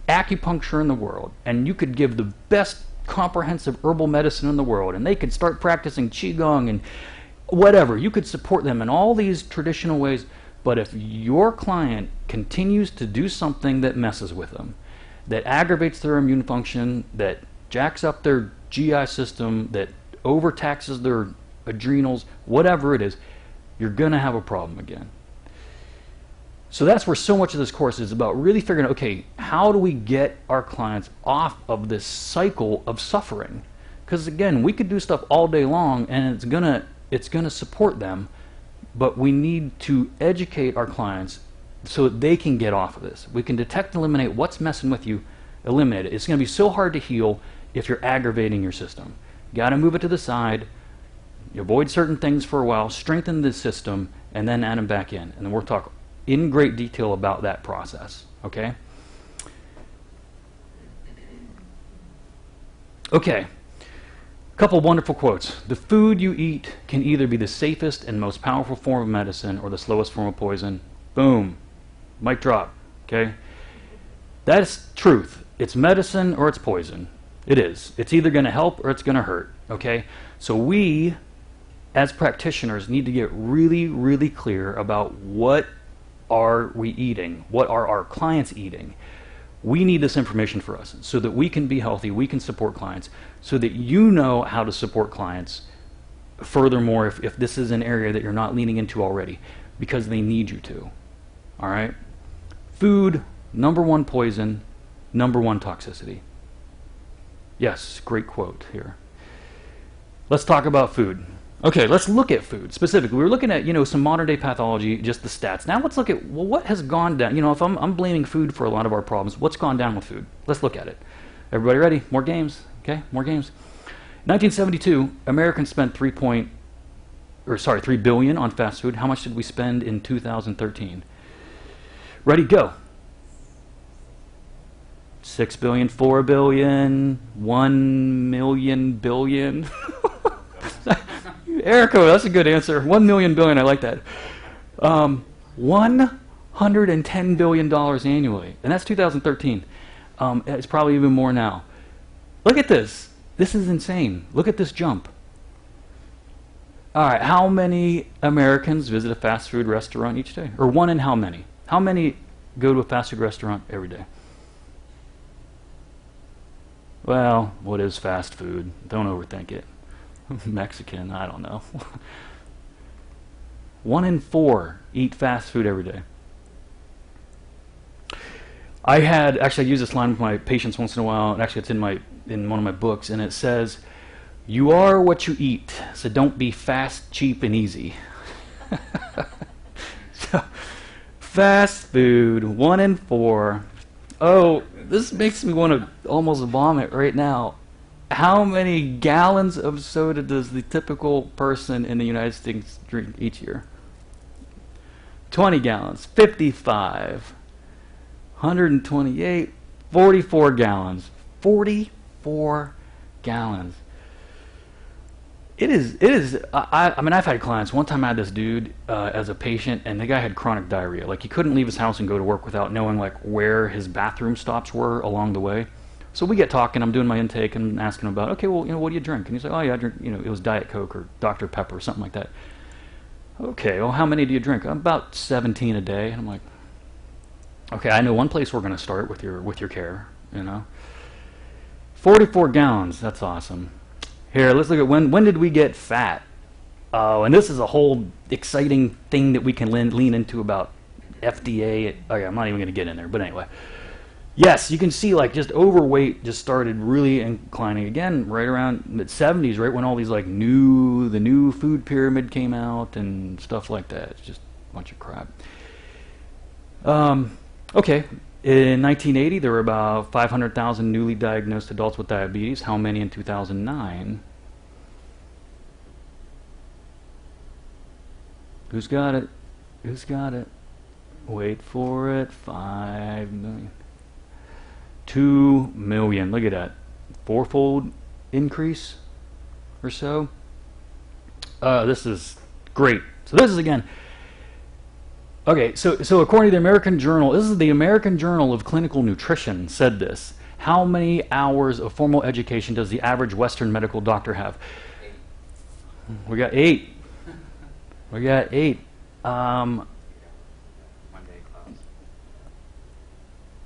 acupuncture in the world, and you could give the best comprehensive herbal medicine in the world, and they could start practicing qigong and whatever. You could support them in all these traditional ways, but if your client continues to do something that messes with them, that aggravates their immune function, that jacks up their GI system, that overtaxes their adrenals, whatever it is, you're going to have a problem again. So that's where so much of this course is about, really figuring out, okay, how do we get our clients off of this cycle of suffering? Because again, we could do stuff all day long and it's gonna support them, but we need to educate our clients so that they can get off of this. We can detect and eliminate what's messing with you, eliminate it. It's going to be so hard to heal if you're aggravating your system. You got to move it to the side, you avoid certain things for a while, strengthen the system, and then add them back in. And then we'll talk in great detail about that process, okay? Okay. Couple wonderful quotes. The food you eat can either be the safest and most powerful form of medicine or the slowest form of poison. Boom. Mic drop. Okay? That's truth. It's medicine or it's poison. It is. It's either going to help or it's going to hurt. Okay? So we, as practitioners, need to get really, really clear about what are we eating? What are our clients eating? We need this information for us so that we can be healthy, we can support clients, so that you know how to support clients. Furthermore, if this is an area that you're not leaning into already, because they need you to. All right? Food, number one poison, number one toxicity. Yes, great quote here. Let's talk about food. Okay, let's look at food specifically. We were looking at, some modern day pathology, just the stats. Now let's look at, well, what has gone down. If I'm blaming food for a lot of our problems, what's gone down with food? Let's look at it. Everybody ready? More games? Okay, more games. 1972, Americans spent 3 billion on fast food. How much did we spend in 2013? Ready, go. 6 billion, 4 billion, 1 million billion. Erico, that's a good answer. 1 million billion, I like that. $110 billion annually, and that's 2013. It's probably even more now. Look at this. This is insane. Look at this jump. All right, how many Americans visit a fast food restaurant each day? Or one in how many? How many go to a fast food restaurant every day? Well, what is fast food? Don't overthink it. Mexican, I don't know. 1 in 4 eat fast food every day. Actually I use this line with my patients once in a while, and actually it's in one of my books, and it says, "You are what you eat, so don't be fast, cheap, and easy." So, fast food, 1 in 4. Oh, this makes me want to almost vomit right now. How many gallons of soda does the typical person in the United States drink each year? 20 gallons, 55, 128, 44 gallons. 44 gallons. It is. I mean, I've had clients. One time I had this dude as a patient, and the guy had chronic diarrhea. Like, he couldn't leave his house and go to work without knowing, like, where his bathroom stops were along the way. So we get talking. I'm doing my intake and asking him about, okay, well, what do you drink? And he's like, oh, yeah, I drink, it was Diet Coke or Dr. Pepper or something like that. Okay, well, how many do you drink? About 17 a day. And I'm like, okay, I know one place we're going to start with your care, 44 gallons, that's awesome. Here, let's look at when did we get fat? Oh, and this is a whole exciting thing that we can lean into about FDA. Okay, I'm not even going to get in there, but anyway. Yes, you can see, like, just overweight just started really inclining again right around mid-70s, right when all these, like, the new food pyramid came out and stuff like that. It's just a bunch of crap. Okay, in 1980, there were about 500,000 newly diagnosed adults with diabetes. How many in 2009? Who's got it? Who's got it? Wait for it. 5 million. 2 million. Look at that. 4-fold increase or so. This is great. So this is, again, okay, so according to the American Journal, this is the American Journal of Clinical Nutrition said this. How many hours of formal education does the average Western medical doctor have? 8. We got 8. We got 8.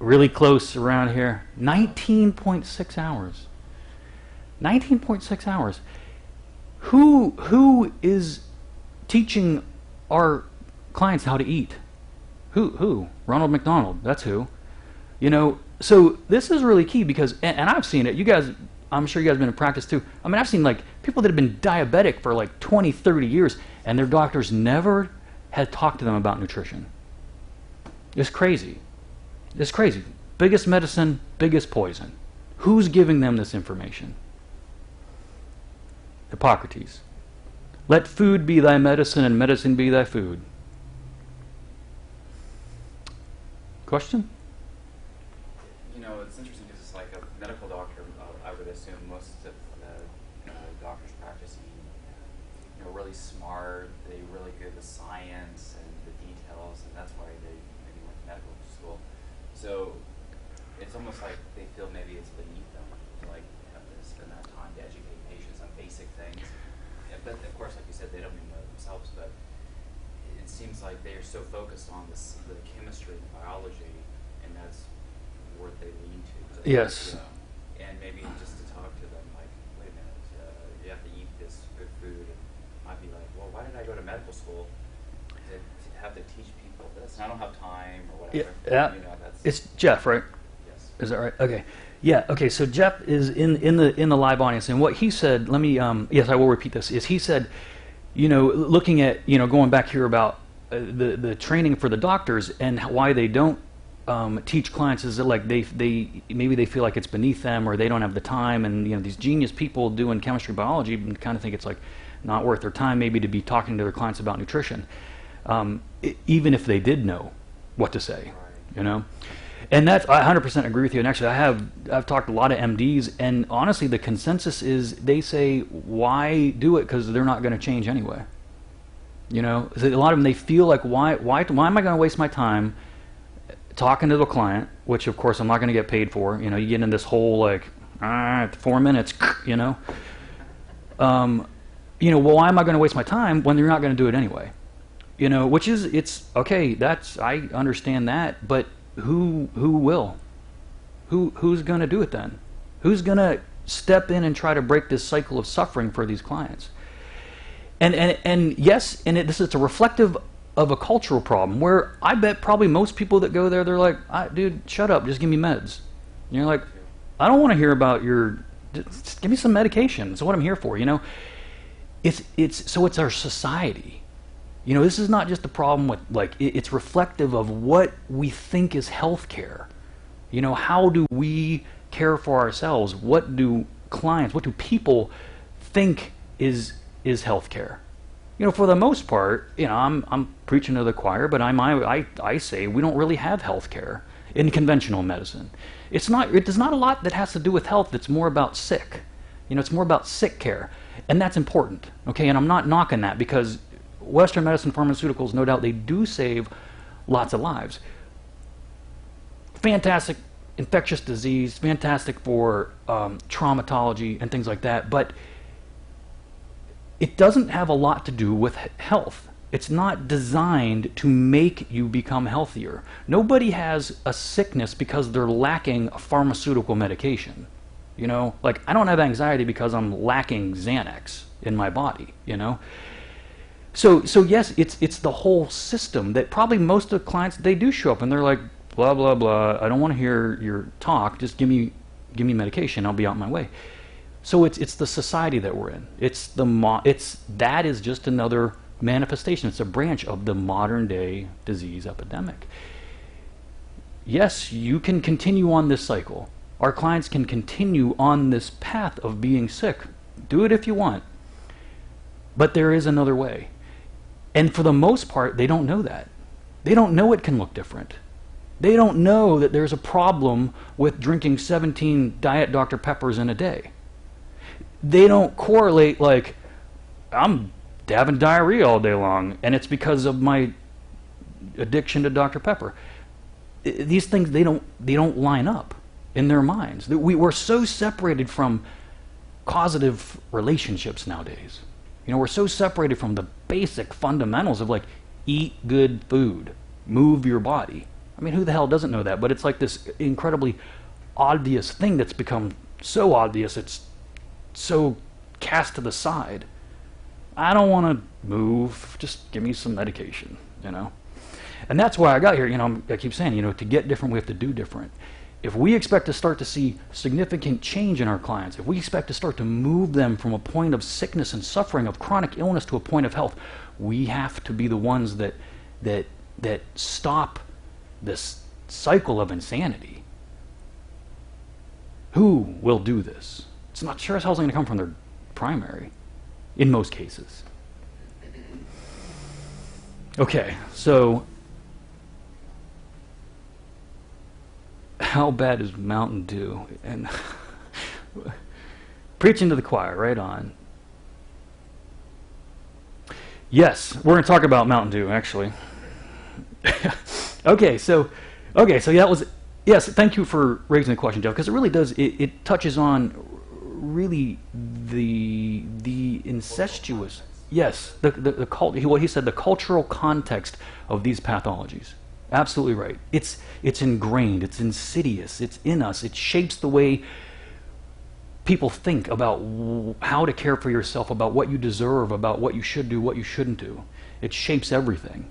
Really close around here. 19.6 hours. 19.6 hours. Who is teaching our clients how to eat? Who? Ronald McDonald. That's who. So this is really key because, and I've seen it. You guys, I'm sure you guys have been in practice too. I mean, I've seen, like, people that have been diabetic for like 20, 30 years, and their doctors never had talked to them about nutrition. It's crazy. It's crazy. Biggest medicine, biggest poison. Who's giving them this information? Hippocrates. Let food be thy medicine and medicine be thy food. Question? It's interesting because it's like a medical doctor. I would assume most of the doctors practicing, really smart. They really good with science and the details, and that's why they maybe went to medical school. So it's almost like they feel maybe it's beneath them to have to spend that time to educate patients on basic things. But of course, like you said, they don't even know themselves. But it seems like they are so focused on the chemistry and biology, and that's where they lean to. Yes. And maybe just to talk to them, like, wait a minute, you have to eat this good food. And might be like, well, why did I go to medical school to have to teach people this? And I don't have time or whatever. Yeah. It's Jeff, right? Yes. Is that right? Okay. Yeah. Okay. So Jeff is in the live audience, and what he said. Let me. Yes, I will repeat this. Is he said, looking at going back here about the training for the doctors and why they don't teach clients is that like maybe they feel like it's beneath them or they don't have the time, and these genius people doing chemistry biology kind of think it's like not worth their time maybe to be talking to their clients about nutrition, even if they did know what to say, And that's, I 100% agree with you. And actually, I've talked to a lot of MDs, and honestly, the consensus is they say, why do it? Because they're not going to change anyway. A lot of them, they feel like, why am I going to waste my time talking to the client, which of course I'm not going to get paid for. You get in this whole like 4 minutes, well, why am I going to waste my time when you're not going to do it anyway? Which is, it's okay. I understand that, but who will? Who's going to do it then? Who's going to step in and try to break this cycle of suffering for these clients? And yes, this is a reflective of a cultural problem where I bet probably most people that go there, they're like, dude, shut up, just give me meds. And you're like, I don't want to hear about just give me some medication. That's what I'm here for, It's our society. This is not just a problem with, it's reflective of what we think is healthcare. How do we care for ourselves? What do people think is healthcare? For the most part, I'm preaching to the choir, but I say we don't really have healthcare in conventional medicine. There's not a lot that has to do with health. It's more about sick. It's more about sick care, and that's important. Okay, and I'm not knocking that, because Western medicine, pharmaceuticals, no doubt they do save lots of lives. Fantastic infectious disease, fantastic for traumatology and things like that, but it doesn't have a lot to do with health. It's not designed to make you become healthier. Nobody has a sickness because they're lacking a pharmaceutical medication. Like I don't have anxiety because I'm lacking Xanax in my body, So yes, it's the whole system that probably most of the clients, they do show up and they're like, blah, blah, blah, I don't want to hear your talk, just give me medication, I'll be out my way. So it's the society that we're in. That is just another manifestation. It's a branch of the modern day disease epidemic. Yes, you can continue on this cycle. Our clients can continue on this path of being sick. Do it if you want. But there is another way. And for the most part, they don't know that. They don't know it can look different. They don't know that there's a problem with drinking 17 Diet Dr. Peppers in a day. They don't correlate like, I'm having diarrhea all day long, and it's because of my addiction to Dr. Pepper. These things, they don't line up in their minds. We're so separated from causative relationships nowadays. We're so separated from the basic fundamentals of like, eat good food, move your body. I mean, who the hell doesn't know that? But it's like this incredibly obvious thing that's become so obvious, it's so cast to the side. I don't want to move, just give me some medication, And that's why I got here, I keep saying, to get different, we have to do different. If we expect to start to see significant change in our clients, if we expect to start to move them from a point of sickness and suffering, of chronic illness, to a point of health, we have to be the ones that stop this cycle of insanity. Who will do this? It's not sure as hell going to come from their primary, in most cases. Okay, so how bad is Mountain Dew? And preaching to the choir, right on. Yes, we're going to talk about Mountain Dew, actually. Okay, so that was, yes, thank you for raising the question, Jeff, because it really does, it touches on really the incestuous, yes, the cult, what he said, the cultural context of these pathologies. Absolutely right. It's ingrained, it's insidious, it's in us, it shapes the way people think about how to care for yourself, about what you deserve, about what you should do, what you shouldn't do. It shapes everything.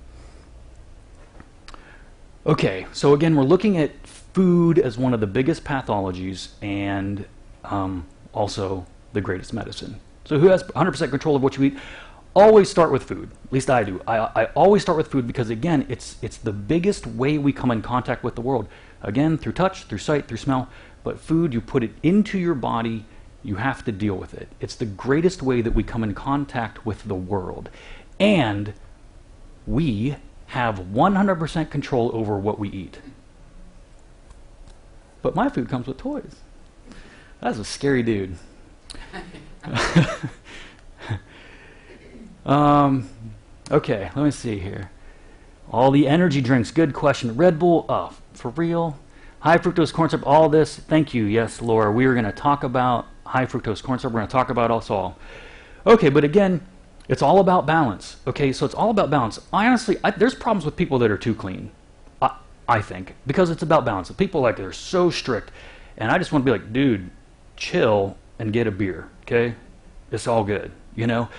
Okay, so again, we're looking at food as one of the biggest pathologies and also the greatest medicine. So who has 100% control of what you eat? always start with food. At least I do. I always start with food because, again, it's the biggest way we come in contact with the world. Again, through touch, through sight, through smell. But food, you put it into your body, you have to deal with it. It's the greatest way that we come in contact with the world. And we have 100% control over what we eat. But my food comes with toys. That's a scary dude. Okay, let me see here. All the energy drinks, good question. Red Bull, oh, for real? High fructose corn syrup, all this. Thank you, yes, Laura. We are going to talk about high fructose corn syrup. We're going to talk about us all. Okay, but again, it's all about balance. Okay, so it's all about balance. Honestly, there's problems with people that are too clean, I think, because it's about balance. People like they're so strict, and I just want to be like, dude, chill and get a beer, okay? It's all good, you know?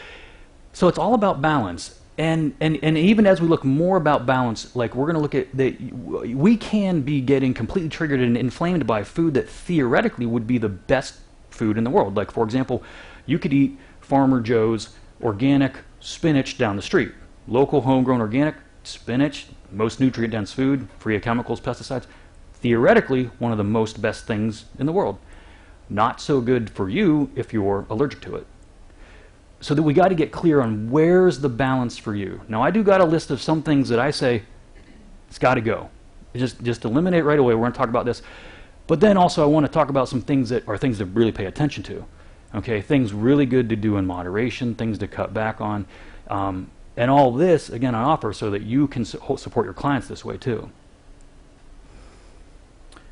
So it's all about balance. And even as we look more about balance, like we're going to look at that, we can be getting completely triggered and inflamed by food that theoretically would be the best food in the world. Like, for example, you could eat Farmer Joe's organic spinach down the street. Local, homegrown, organic spinach, most nutrient-dense food, free of chemicals, pesticides. Theoretically, one of the most best things in the world. Not so good for you if you're allergic to it. So that we got to get clear on where's the balance for you. Now, I do got a list of some things that I say it's got to go. Just eliminate right away. We're going to talk about this. But then also I want to talk about some things that are things to really pay attention to. Okay, things really good to do in moderation, things to cut back on. And all this, again, I offer so that you can support your clients this way too.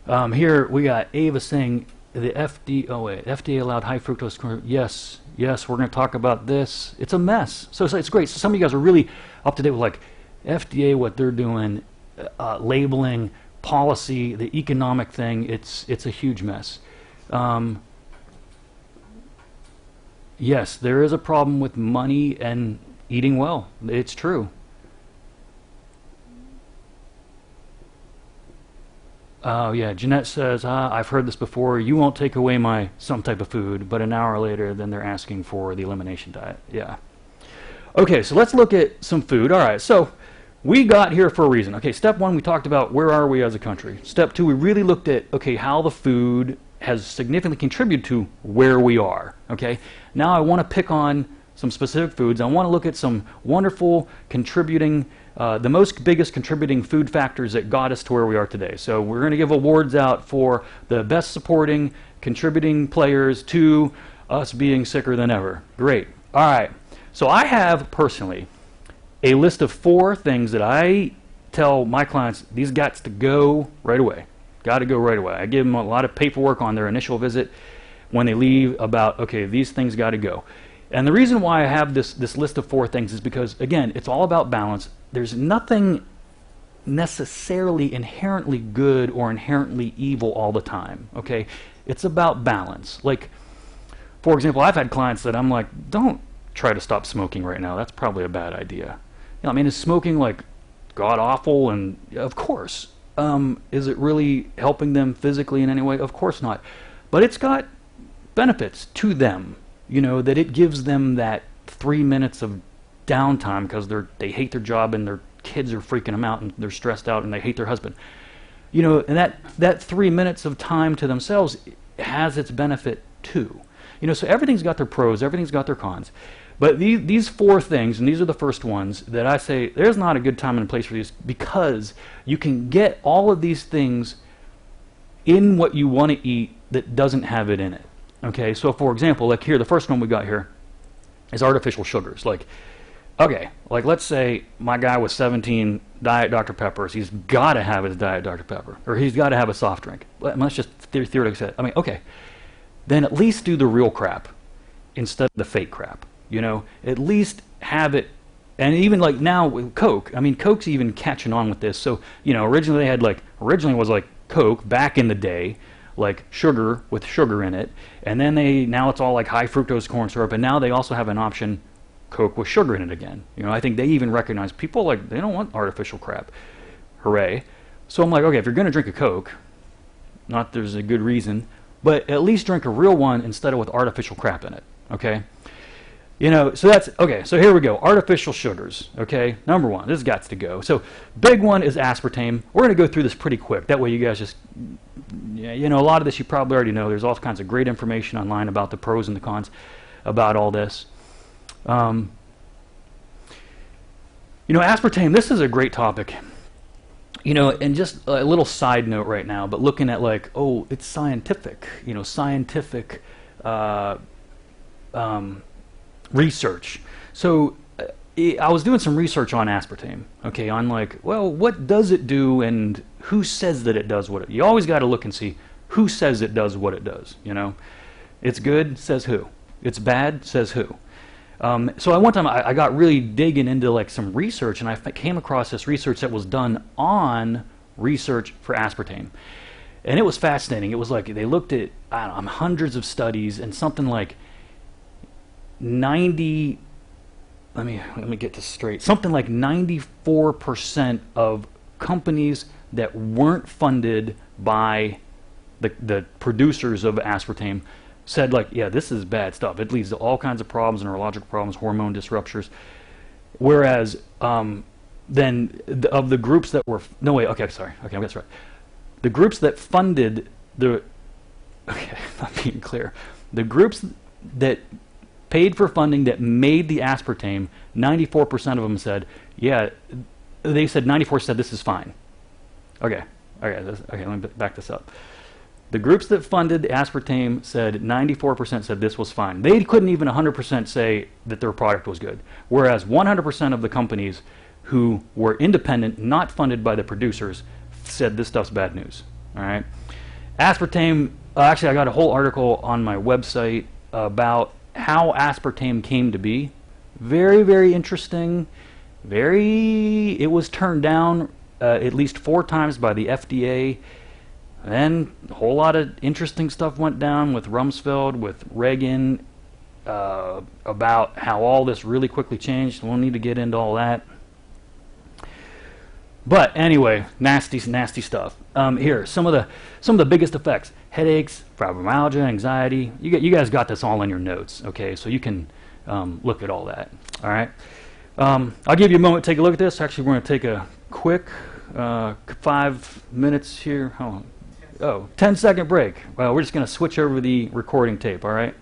Here we got Ava saying the FDA allowed high fructose corn. Yes, we're going to talk about this. It's a mess. So it's great. So some of you guys are really up to date with like FDA, what they're doing, labeling, policy, the economic thing. It's a huge mess. Yes, there is a problem with money and eating well. It's true. Oh yeah, Jeanette says, I've heard this before, you won't take away my some type of food, but an hour later then they're asking for the elimination diet. Yeah. Okay, so let's look at some food. All right, so we got here for a reason. Okay, step one, we talked about where are we as a country. Step two, we really looked at, okay, how the food has significantly contributed to where we are. Okay, now I want to pick on some specific foods. I want to look at some wonderful contributing the biggest contributing food factors that got us to where we are today. So we're going to give awards out for the best supporting, contributing players to us being sicker than ever. Great. All right. So I have personally a list of 4 things that I tell my clients, these got to go right away. Got to go right away. I give them a lot of paperwork on their initial visit when they leave about, okay, these things got to go. And the reason why I have this list of 4 things is because, again, it's all about balance. There's nothing necessarily inherently good or inherently evil all the time, okay? It's about balance. Like, for example, I've had clients that I'm like, don't try to stop smoking right now. That's probably a bad idea. You know, I mean, is smoking like god-awful? And of course. Is it really helping them physically in any way? Of course not. But it's got benefits to them. You know, that it gives them that 3 minutes of downtime because they hate their job and their kids are freaking them out and they're stressed out and they hate their husband. You know, and that 3 minutes of time to themselves has its benefit too. You know, so everything's got their pros, everything's got their cons. But these 4 things, and these are the first ones, that I say there's not a good time and place for these because you can get all of these things in what you want to eat that doesn't have it in it. Okay, so for example, like here, the first one we got here is artificial sugars. Like, okay, like let's say my guy with 17 Diet Dr. Peppers, he's got to have his Diet Dr. Pepper, or he's got to have a soft drink. Let's just theoretically say it. I mean, okay, then at least do the real crap instead of the fake crap. You know, at least have it. And even like now with Coke, I mean, Coke's even catching on with this. So, you know, originally they had originally was like Coke back in the day, like sugar with sugar in it, and then now it's all like high fructose corn syrup, and now they also have an option, Coke with sugar in it again. You know, I think they even recognize people like they don't want artificial crap. Hooray. So I'm like, okay, if you're going to drink a Coke, not there's a good reason, but at least drink a real one instead of with artificial crap in it. Okay. You know, so that's, okay, so here we go. Artificial sugars, okay? Number one, this has got to go. So big one is aspartame. We're going to go through this pretty quick. That way you guys just, yeah, you know, a lot of this you probably already know. There's all kinds of great information online about the pros and the cons about all this. You know, aspartame, this is a great topic. You know, and just a little side note right now, but looking at like, oh, it's scientific, you know, scientific research. So I was doing some research on aspartame, okay, on like, well, what does it do and who says that it does what it, you always got to look and see who says it does what it does, you know. It's good, says who. It's bad, says who. So I one time I got really digging into like some research, and I came across this research that was done on research for aspartame, and it was fascinating. It was like they looked at, I don't know, hundreds of studies, and something like 90. Let me get this straight. Something like 94% of companies that weren't funded by the producers of aspartame said, like, yeah, this is bad stuff. It leads to all kinds of problems, neurological problems, hormone disruptors. Whereas then of the groups that were, no wait, okay, sorry, okay, that's right. The groups that funded the, okay, not being clear, the groups that paid for funding that made the aspartame, 94% of them said, yeah, they said 94 said this is fine. Okay, okay, okay, let me back this up. The groups that funded the aspartame said 94% said this was fine. They couldn't even 100% say that their product was good. Whereas 100% of the companies who were independent, not funded by the producers, said this stuff's bad news. All right. Aspartame, actually I got a whole article on my website about how aspartame came to be. Very, very interesting. It was turned down at least 4 times by the FDA. Then a whole lot of interesting stuff went down with Rumsfeld, with Reagan, about how all this really quickly changed. We won't need to get into all that. But anyway, nasty stuff. Here, some of the biggest effects: headaches, fibromyalgia, anxiety. You guys got this all in your notes, okay? So you can look at all that. All right. I'll give you a moment to take a look at this. Actually, we're going to take a quick 5 minutes here. Hold on. Oh, 10-second break. Well, we're just going to switch over the recording tape, all right?